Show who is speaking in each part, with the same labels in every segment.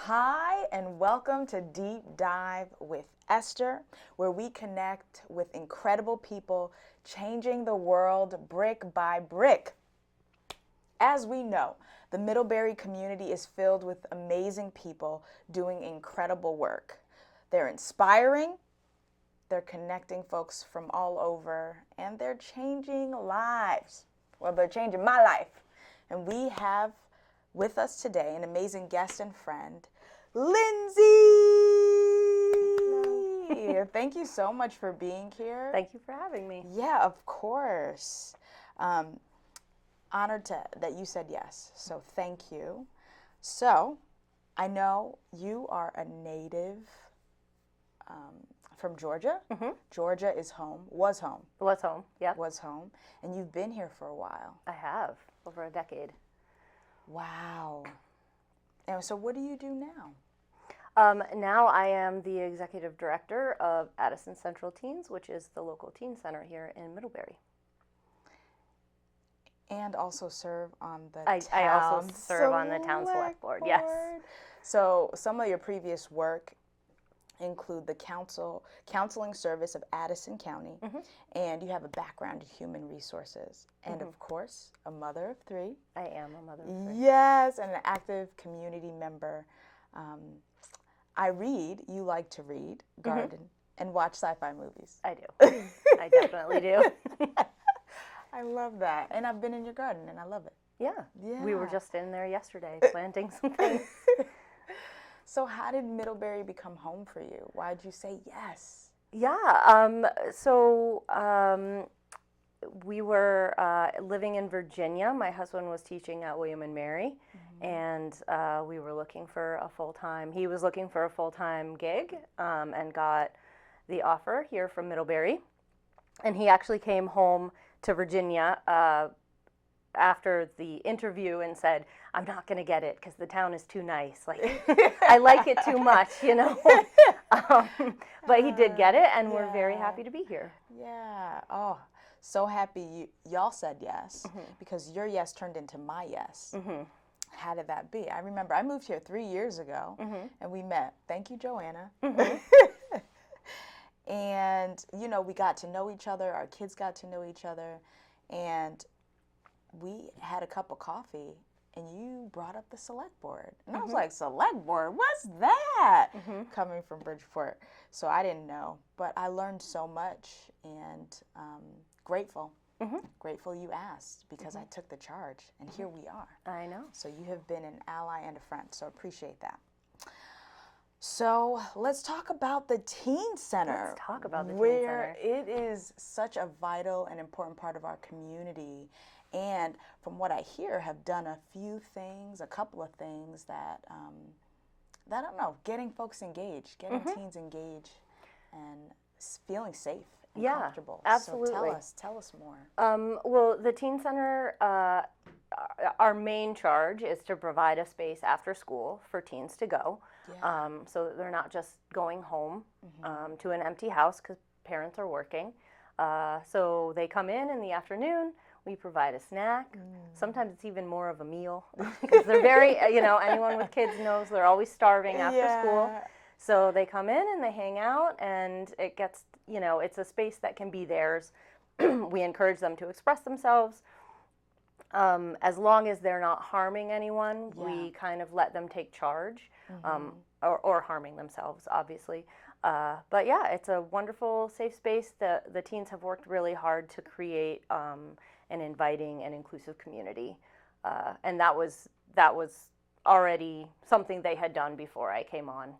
Speaker 1: Hi, and welcome to Deep Dive with Esther, where we connect with incredible people changing the world brick by brick. As we know, the Middlebury community is filled with amazing people doing incredible work. They're inspiring, they're connecting folks from all over, and they're changing lives. Well, they're changing my life. And we have with us today an amazing guest and friend, Lindsey. Thank you so much for being here.
Speaker 2: Thank you for having me.
Speaker 1: Yeah, of course. Honored that you said yes, so thank you. So, I know you are a native from Georgia.
Speaker 2: Mm-hmm.
Speaker 1: Georgia is home, was home.
Speaker 2: Was home, yeah.
Speaker 1: Was home, and you've been here for a while.
Speaker 2: I have, over a decade.
Speaker 1: Wow. And so what do you do now?
Speaker 2: Now I am the executive director of Addison Central Teens, which is the local teen center here in Middlebury.
Speaker 1: And also serve on the
Speaker 2: I also serve on the town select board, yes.
Speaker 1: So some of your previous work include the counseling service of Addison County,
Speaker 2: Mm-hmm.
Speaker 1: and you have a background in human resources, and of course, a mother of three.
Speaker 2: I am a mother of three.
Speaker 1: Yes, and an active community member. I read, you like to read, garden, and watch sci-fi movies.
Speaker 2: I do. I definitely do.
Speaker 1: I love that. And I've been in your garden, and I love it.
Speaker 2: Yeah. We were just in there yesterday planting some things.
Speaker 1: So how did Middlebury become home for you? Why'd you say yes?
Speaker 2: Yeah. We were living in Virginia. My husband was teaching at William and Mary, and we were looking for a full-time. He was looking for a full-time gig, and got the offer here from Middlebury. And he actually came home to Virginia after the interview and said, "I'm not going to get it because the town is too nice. Like, I like it too much, you know." But he did get it, and we're very happy to be here.
Speaker 1: Yeah. Oh, so happy y'all said yes, because your yes turned into my yes. How did that be? I remember I moved here 3 years ago, and we met. Thank you, Joanna. And, you know, we got to know each other. Our kids got to know each other. And we had a cup of coffee, and you brought up the Selectboard. And I was like, Selectboard? What's that? Coming from Bridgeport. So I didn't know. But I learned so much, and grateful. Grateful you asked, because I took the charge, and here we are.
Speaker 2: I know.
Speaker 1: So you have been an ally and a friend, so appreciate that. So let's talk about the Teen Center.
Speaker 2: Let's talk about the Teen
Speaker 1: where
Speaker 2: Center.
Speaker 1: it is such a vital and important part of our community. And from what I hear, have done a couple of things that, I don't know, getting folks engaged, getting teens engaged and feeling safe and comfortable.
Speaker 2: Absolutely.
Speaker 1: So tell us more.
Speaker 2: Well, the Teen Center, our main charge is to provide a space after school for teens to go, so that they're not just going home to an empty house because parents are working. So they come in the afternoon. We provide a snack. Sometimes it's even more of a meal because they're very, anyone with kids knows they're always starving after school. So they come in and they hang out, and it gets, it's a space that can be theirs. We encourage them to express themselves. As long as they're not harming anyone, we kind of let them take charge, or harming themselves, obviously. But yeah, it's a wonderful, safe space. The teens have worked really hard to create an inviting and inclusive community, and that was already something they had done before I came on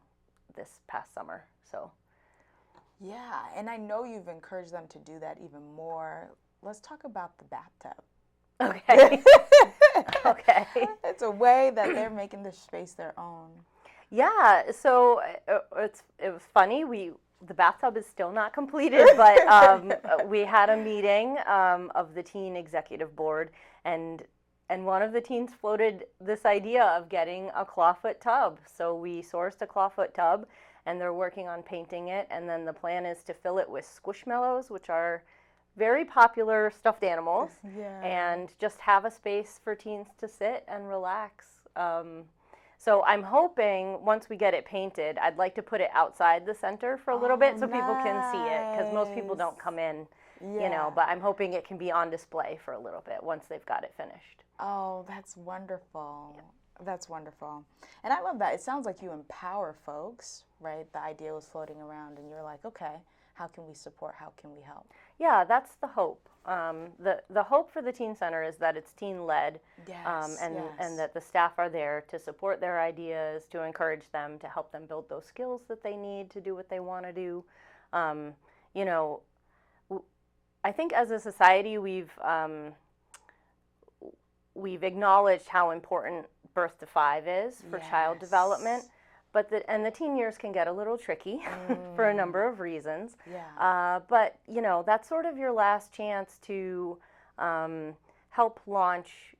Speaker 2: this past summer. So.
Speaker 1: Yeah, and I know you've encouraged them to do that even more. Let's talk about the bathtub.
Speaker 2: Okay. Okay.
Speaker 1: It's a way that they're making the space their own.
Speaker 2: Yeah, so it was funny. The bathtub is still not completed, but we had a meeting of the teen executive board, and one of the teens floated this idea of getting a clawfoot tub. So we sourced a clawfoot tub, and they're working on painting it, and then the plan is to fill it with squishmallows, which are very popular stuffed animals, and just have a space for teens to sit and relax. So I'm hoping once we get it painted, I'd like to put it outside the center for a little bit so people can see it, because most people don't come in, you know, but I'm hoping it can be on display for a little bit once they've got it finished.
Speaker 1: Oh, that's wonderful. Yeah. That's wonderful. And I love that. It sounds like you empower folks, right? The idea was floating around and you're like, okay, how can we support? How can we help?
Speaker 2: Yeah, that's the hope. The hope for the Teen Center is that it's teen-led, and that the staff are there to support their ideas, to encourage them, to help them build those skills that they need to do what they want to do. You know, I think as a society we've acknowledged how important birth to 5 is for child development. But the teen years can get a little tricky for a number of reasons. Yeah. But, you know, that's sort of your last chance to help launch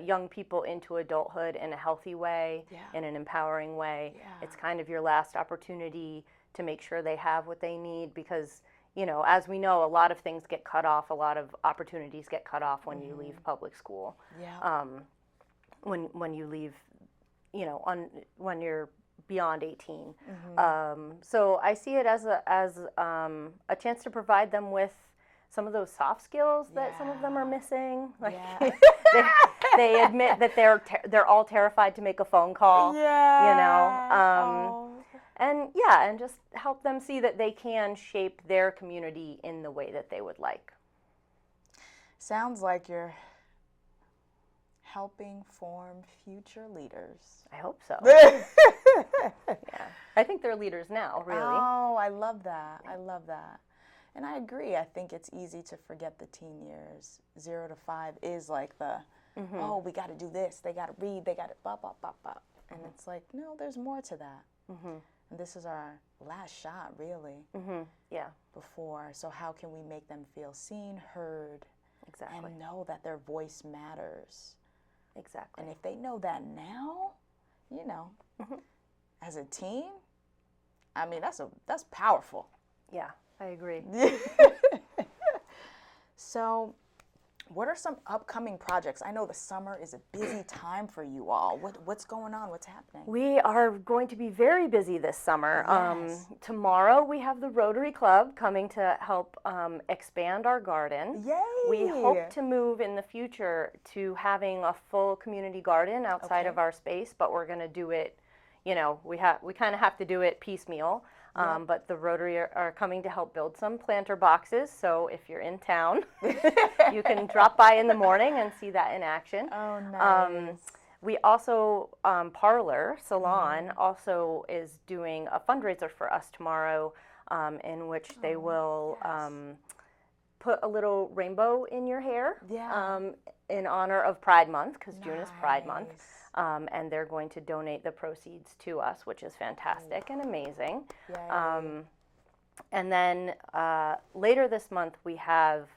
Speaker 2: young people into adulthood in a healthy way, in an empowering way. Yeah. It's kind of your last opportunity to make sure they have what they need, because, you know, as we know, a lot of things get cut off, a lot of opportunities get cut off when you leave public school. Yeah. When you leave, you know, when you're beyond 18. So I see it as a chance to provide them with some of those soft skills that some of them are missing. Like they admit that they're all terrified to make a phone call. Yeah. You know. And just help them see that they can shape their community in the way that they would like.
Speaker 1: Sounds like you're helping form future leaders.
Speaker 2: I hope so. Yeah. I think they're leaders now, really.
Speaker 1: Oh, I love that. I love that. And I agree. I think it's easy to forget the teen years. 0 to 5 is like the, oh, we got to do this. They got to read. They got to blah, blah, blah, blah. And it's like, no, there's more to that. And this is our last shot, really. Yeah. Before. So how can we make them feel seen, heard, and know that their voice matters? Exactly. And if they know that now, you know, as a teen, I mean, that's powerful.
Speaker 2: Yeah, I agree.
Speaker 1: So, what are some upcoming projects? I know the summer is a busy time for you all. What's going on? What's happening?
Speaker 2: We are going to be very busy this summer. Yes. Tomorrow we have the Rotary Club coming to help expand our garden. Yay! We hope to move in the future to having a full community garden outside of our space, but we're going to do it, you know, we kind of have to do it piecemeal. But the Rotary are coming to help build some planter boxes. So if you're in town, you can drop by in the morning and see that in action. Oh, nice. We also, Parlor Salon also is doing a fundraiser for us tomorrow, in which they will put a little rainbow in your hair in honor of Pride Month, because June is Pride Month. And they're going to donate the proceeds to us, which is fantastic and amazing. And then later this month we have,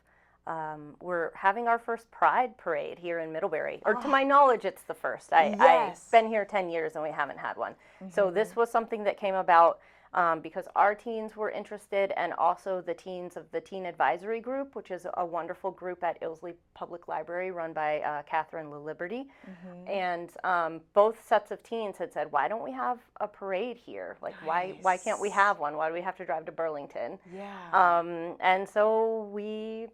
Speaker 2: we're having our first Pride Parade here in Middlebury. Or to my knowledge, it's the first. I've been here 10 years and we haven't had one. So this was something that came about because our teens were interested, and also the teens of the Teen Advisory Group, which is a wonderful group at Ilsley Public Library run by Catherine LaLiberty. And both sets of teens had said, why don't we have a parade here? Like, why can't we have one? Why do we have to drive to Burlington? And so we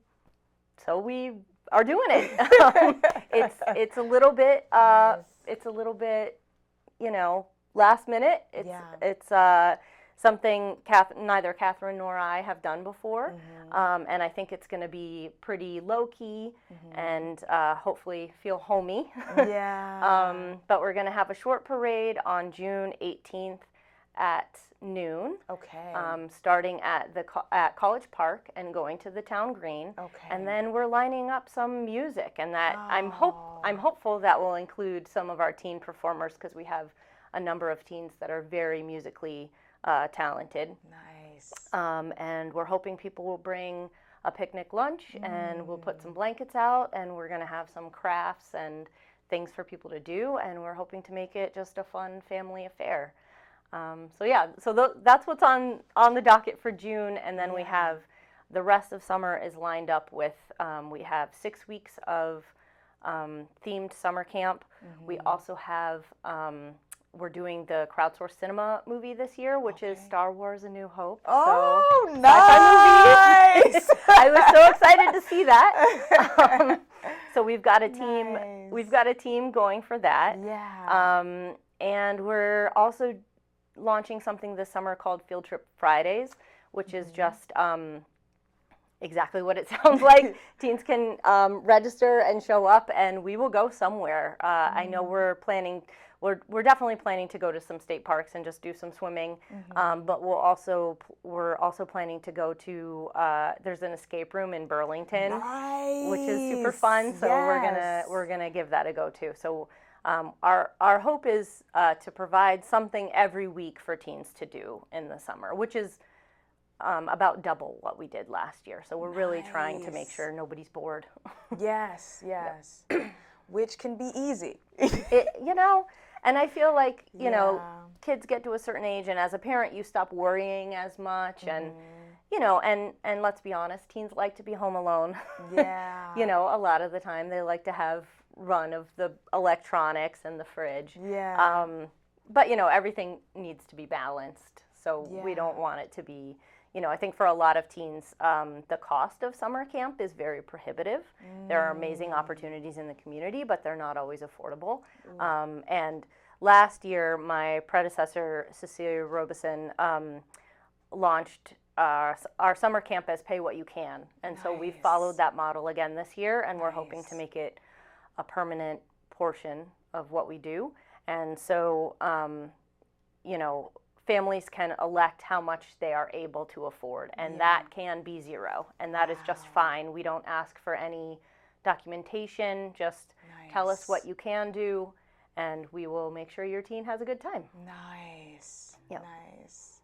Speaker 2: are doing it. It's a little bit, you know, last minute. It's something neither Catherine nor I have done before, and I think it's going to be pretty low-key and hopefully feel homey. But we're going to have a short parade on June 18th at noon, starting at College Park and going to the town green, and then we're lining up some music, and that I'm hopeful that will include some of our teen performers, because we have a number of teens that are very musically talented. Nice. And we're hoping people will bring a picnic lunch, and we'll put some blankets out, and we're going to have some crafts and things for people to do, and we're hoping to make it just a fun family affair. So that's what's on the docket for June, and then we have the rest of summer is lined up with, we have 6 weeks of themed summer camp. We also have we're doing the crowdsourced cinema movie this year, which is Star Wars: A New Hope.
Speaker 1: Oh,
Speaker 2: so,
Speaker 1: nice!
Speaker 2: I was so excited to see that. So we've got a team.
Speaker 1: Nice.
Speaker 2: We've got a team going for that.
Speaker 1: Yeah.
Speaker 2: And we're also launching something this summer called Field Trip Fridays, which is just exactly what it sounds like. Teens can register and show up, and we will go somewhere. I know we're definitely planning to go to some state parks and just do some swimming. But we're also planning to go to there's an escape room in Burlington, which is super fun. So we're gonna give that a go too. So our hope is to provide something every week for teens to do in the summer, which is about double what we did last year. So we're really trying to make sure nobody's bored.
Speaker 1: Yes. Which can be easy.
Speaker 2: And I feel like, kids get to a certain age, and as a parent, you stop worrying as much. And, and let's be honest, teens like to be home alone.
Speaker 1: Yeah.
Speaker 2: A lot of the time they like to have run of the electronics and the fridge.
Speaker 1: Yeah.
Speaker 2: But, everything needs to be balanced. So we don't want it to be, I think for a lot of teens, the cost of summer camp is very prohibitive. There are amazing opportunities in the community, but they're not always affordable. And last year, my predecessor, Cecilia Robeson, launched our summer camp as Pay What You Can. And so we followed that model again this year, and we're hoping to make it a permanent portion of what we do. And so, families can elect how much they are able to afford, and that can be zero, and that is just fine. We don't ask for any documentation, just tell us what you can do, and we will make sure your teen has a good time.
Speaker 1: Nice.
Speaker 2: Yep.
Speaker 1: Nice.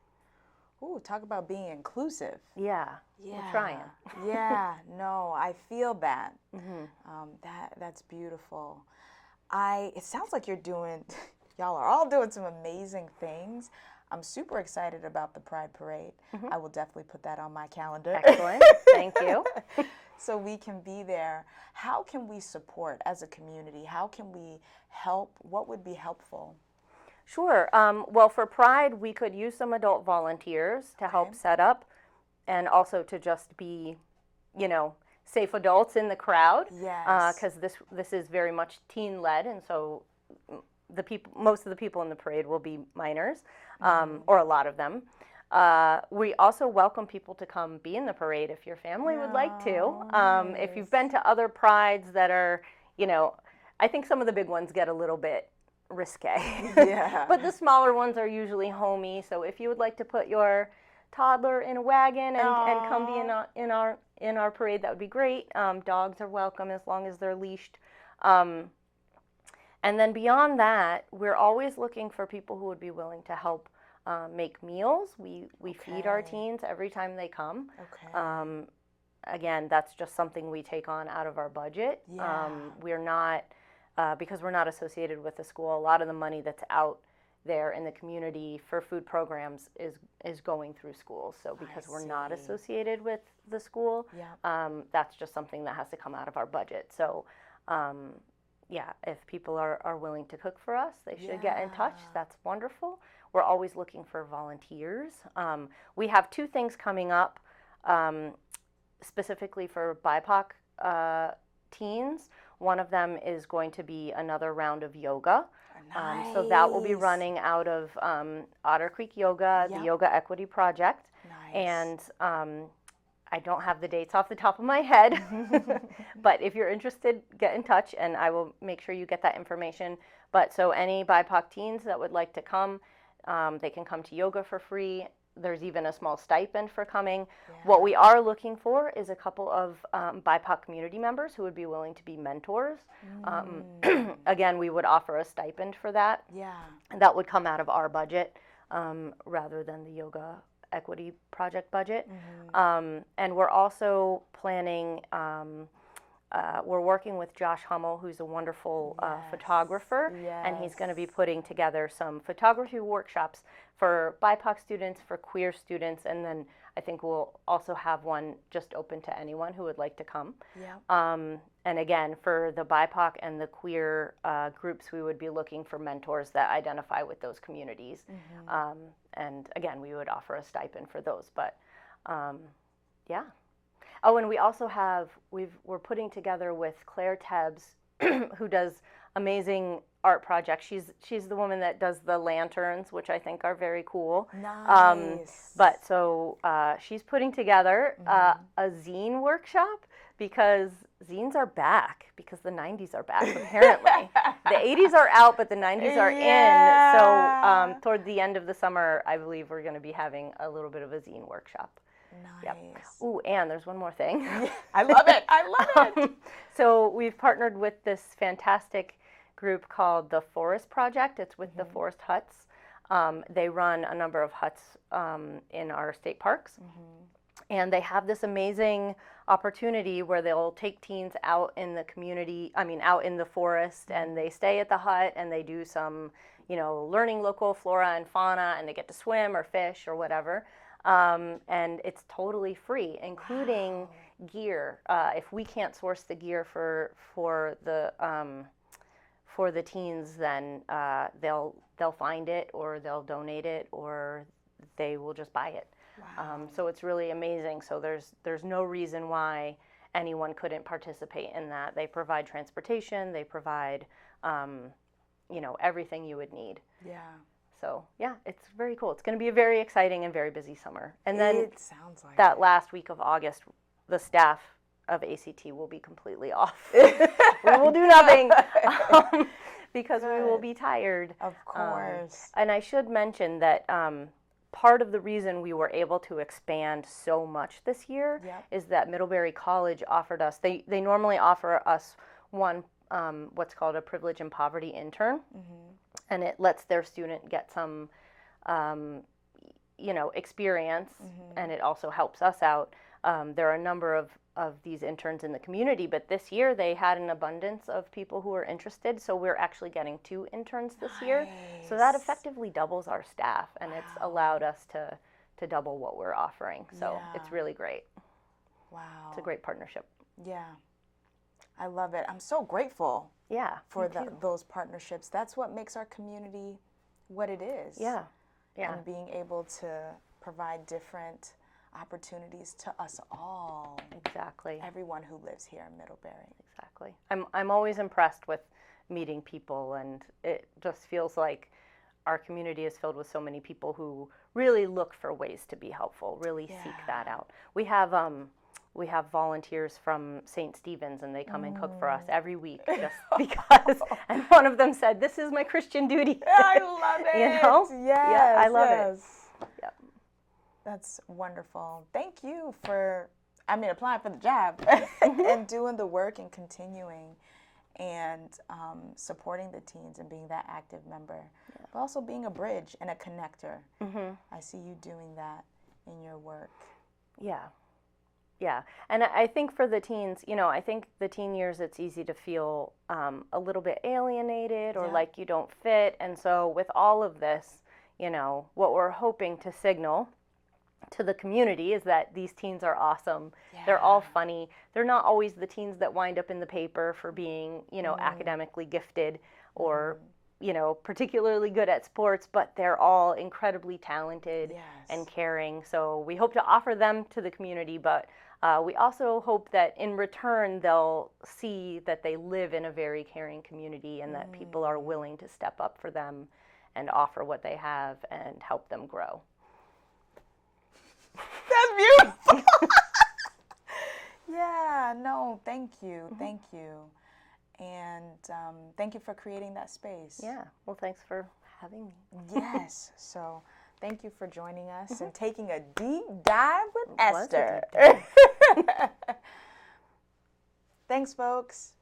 Speaker 1: Ooh, talk about being inclusive.
Speaker 2: Yeah. We're trying.
Speaker 1: Yeah, no, I feel that. That's beautiful. It sounds like y'all are all doing some amazing things. I'm super excited about the Pride Parade. I will definitely put that on my calendar.
Speaker 2: Excellent. Thank you.
Speaker 1: So we can be there. How can we support as a community? How can we help? What would be helpful?
Speaker 2: Sure. Well, for Pride, we could use some adult volunteers to help set up, and also to just be, safe adults in the crowd.
Speaker 1: Yes.
Speaker 2: Because this is very much teen-led, and so most of the people in the parade will be minors, or a lot of them. We also welcome people to come be in the parade if your family would like to. If you've been to other prides that are, I think some of the big ones get a little bit risque.
Speaker 1: Yeah.
Speaker 2: But the smaller ones are usually homey. So if you would like to put your toddler in a wagon and come be in our parade, that would be great. Dogs are welcome as long as they're leashed. And then beyond that, we're always looking for people who would be willing to help make meals. We feed our teens every time they come. Again, that's just something we take on out of our budget. We're not, because we're not associated with the school, a lot of the money that's out there in the community for food programs is going through schools. So because we're not associated with the school, that's just something that has to come out of our budget. So if people are willing to cook for us, they should get in touch. That's wonderful. We're always looking for volunteers. We have two things coming up specifically for BIPOC teens. One of them is going to be another round of yoga. So that will be running out of Otter Creek Yoga, the Yoga Equity Project. And I don't have the dates off the top of my head, but if you're interested, get in touch and I will make sure you get that information. But so any BIPOC teens that would like to come, they can come to yoga for free. There's even a small stipend for coming. What we are looking for is a couple of BIPOC community members who would be willing to be mentors. Again, we would offer a stipend for that. And that would come out of our budget rather than the Yoga Equity Project budget. And we're also planning, we're working with Josh Hummel, who's a wonderful photographer, and he's going to be putting together some photography workshops for BIPOC students, for queer students, and then I think we'll also have one just open to anyone who would like to come.
Speaker 1: Yeah.
Speaker 2: And again, for the BIPOC and the queer groups, we would be looking for mentors that identify with those communities. And again, we would offer a stipend for those. But yeah. Oh, and we also have, we're putting together with Claire Tebbs, who does amazing art projects. She's the woman that does the lanterns, which I think are very cool.
Speaker 1: Nice.
Speaker 2: But so she's putting together a zine workshop, because zines are back, because the 90s are back, apparently. The 80s are out, but the 90s are in. So toward the end of the summer, I believe we're going to be having a little bit of a zine workshop.
Speaker 1: Nice.
Speaker 2: Yep. Ooh, and there's one more thing.
Speaker 1: I love it. I love it.
Speaker 2: So we've partnered with this fantastic group called the Forest Project. It's with the Forest Huts. They run a number of huts in our state parks. And they have this amazing opportunity where they'll take teens out in the community, out in the forest, and they stay at the hut and they do some, learning local flora and fauna, and they get to swim or fish or whatever. And it's totally free, including gear. If we can't source the gear for the teens, then they'll find it, or they'll donate it, or they will just buy it.
Speaker 1: Wow.
Speaker 2: So it's really amazing. So there's no reason why anyone couldn't participate in that. They provide transportation. They provide everything you would need.
Speaker 1: Yeah.
Speaker 2: So yeah, it's very cool. It's going to be a very exciting and very busy summer. And then
Speaker 1: it sounds like
Speaker 2: that last week of August, the staff of ACT will be completely off. We will do nothing because we will be tired.
Speaker 1: Of course.
Speaker 2: And I should mention that part of the reason we were able to expand so much this year is that Middlebury College offered us, they normally offer us one what's called a privilege and poverty intern. And it lets their student get some, experience, and it also helps us out. There are a number of these interns in the community, but this year they had an abundance of people who were interested, so we're actually getting 2 interns this year. So that effectively doubles our staff, and it's allowed us to double what we're offering. So it's really great.
Speaker 1: Wow.
Speaker 2: It's a great partnership.
Speaker 1: Yeah. I love it. I'm so grateful.
Speaker 2: Yeah,
Speaker 1: for those partnerships. That's what makes our community what it is.
Speaker 2: Yeah.
Speaker 1: And being able to provide different opportunities to us all.
Speaker 2: Exactly.
Speaker 1: Everyone who lives here in Middlebury.
Speaker 2: Exactly. I'm always impressed with meeting people, and it just feels like our community is filled with so many people who really look for ways to be helpful, really seek that out. We have volunteers from St. Stephen's, and they come and cook for us every week just because. And one of them said, "This is my Christian duty."
Speaker 1: I love it. Yes.
Speaker 2: I love it. Yep.
Speaker 1: That's wonderful. Thank you for, applying for the job and doing the work and continuing and supporting the teens and being that active member, but also being a bridge and a connector. I see you doing that in your work.
Speaker 2: Yeah, and I think for the teens, I think the teen years, it's easy to feel a little bit alienated or like you don't fit. And so with all of this, what we're hoping to signal to the community is that these teens are awesome. They're all funny. They're not always the teens that wind up in the paper for being, academically gifted or, particularly good at sports, but they're all incredibly talented and caring. So we hope to offer them to the community, but we also hope that in return they'll see that they live in a very caring community and that people are willing to step up for them and offer what they have and help them grow.
Speaker 1: That's beautiful. Thank you. Thank you. And thank you for creating that space.
Speaker 2: Yeah. Well, thanks for having me.
Speaker 1: Yes. So thank you for joining us and taking a deep dive with
Speaker 2: It was a
Speaker 1: Esther.
Speaker 2: deep dive.
Speaker 1: Thanks, folks.